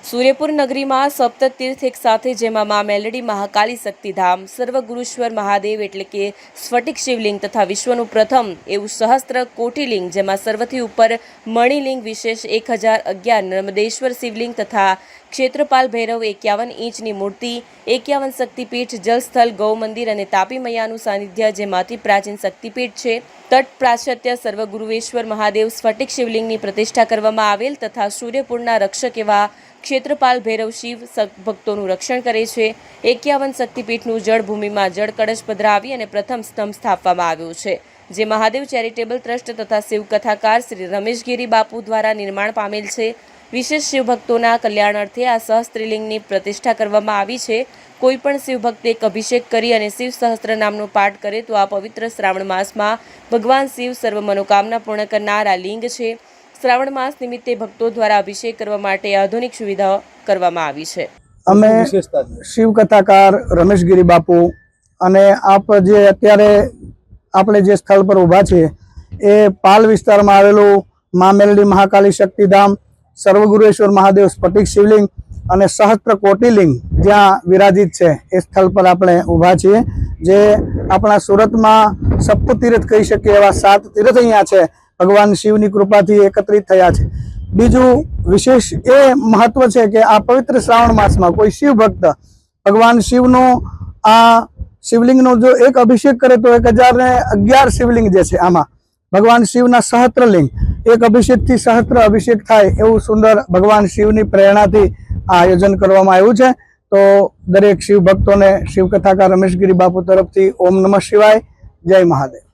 सूर्यपुर नगरी में सप्त तीर्थ एक साथे जेमां मां मेलडी महाकाली शक्तिधाम सर्वगुरुश्वर महादेव एटले के स्फटिक शिवलिंग तथा विश्वनु प्रथम एवं सहस्त्र कोटिलिंग जेमां सर्वथी उपर मणिलिंग विशेष 1011 नर्मदेश्वर शिवलिंग तथा क्षेत्रपाल भैरव 51 इंचनी मूर्ति 51 शक्तिपीठ जलस्थल गौ मंदिर और तापी मैयानु सानिध्य जेमांथी प्राचीन शक्तिपीठ है। तट प्राश्चात्य सर्वगुरुवेश्वर महादेव स्फटिक शिवलिंगनी प्रतिष्ठा करवामां आवेल तथा सूर्यपुરના रक्षक एवा क्षेत्रपाल भैरव शिव भक्तों रक्षण करे छे। 51 शक्तिपीठનું जळभूमिमां जळ कળશ પધરાવી અને પ્રથમ સ્તંભ સ્થાપવામાં આવ્યો છે, જે મહાદેવ ચેરિટેબલ ટ્રસ્ટ તથા શિવ કથાકાર શ્રી રમેશગીરી બાપુ દ્વારા નિર્માણ પામેલ છે। વિશેષ શિવભક્તોના કલ્યાણાર્થે આ સહસ્ત્રીલિંગની પ્રતિષ્ઠા કરવામાં આવી છે। કોઈપણ શિવભક્ત એક અભિષેક કરી અને શિવ સહસ્ત્ર નામનો પાઠ કરે તો આ પવિત્ર શ્રાવણ માસમાં ભગવાન શિવ સર્વ મનોકામના પૂર્ણ કરનાર આ લિંગ છે। श्रावण मास निमित्ते भक्तों द्वारा अभिषेक करवा माटे आधुनिक सुविधा करवामां आवी छे। अमे शिव कथाकार रमेशगिरी बापू अने आप जे अत्यारे आपणे जे स्थल पर उभा छे ए पाल विस्तारमां आवेलुं मां मेलडी महाकाली शक्तिधाम सर्वगुरुश्वर महादेव स्फटिक शिवलिंग अने सहस्त्र कोटिलिंग ज्यां विराजित छे ए स्थल पर आपणे उभा छीए। जे आपणा सूरतमां सप्ततीर्थ कही शकीए एवा 7 तीर्थ अहींया छे, भगवान शिवनी कृपाथी एकत्रित थया छे। बीजू विशेष ए महत्व है कि आ पवित्र श्रावण मास में कोई शिव भक्त भगवान शिवनो आ शिवलिंग नो जो एक अभिषेक करे तो 1011 शिवलिंग जे छे आमा भगवान शिवना सहस्त्रलिंग एक अभिषेक थी सहस्त्र अभिषेक थाय एवं सुंदर भगवान शिवनी प्रेरणा थी आयोजन करवामां आव्युं छे। तो दरेक शिव भक्तों ने शिव कथाकार रमेशगिरी बापू तरफथी ओम नमः शिवाय, जय महादेव।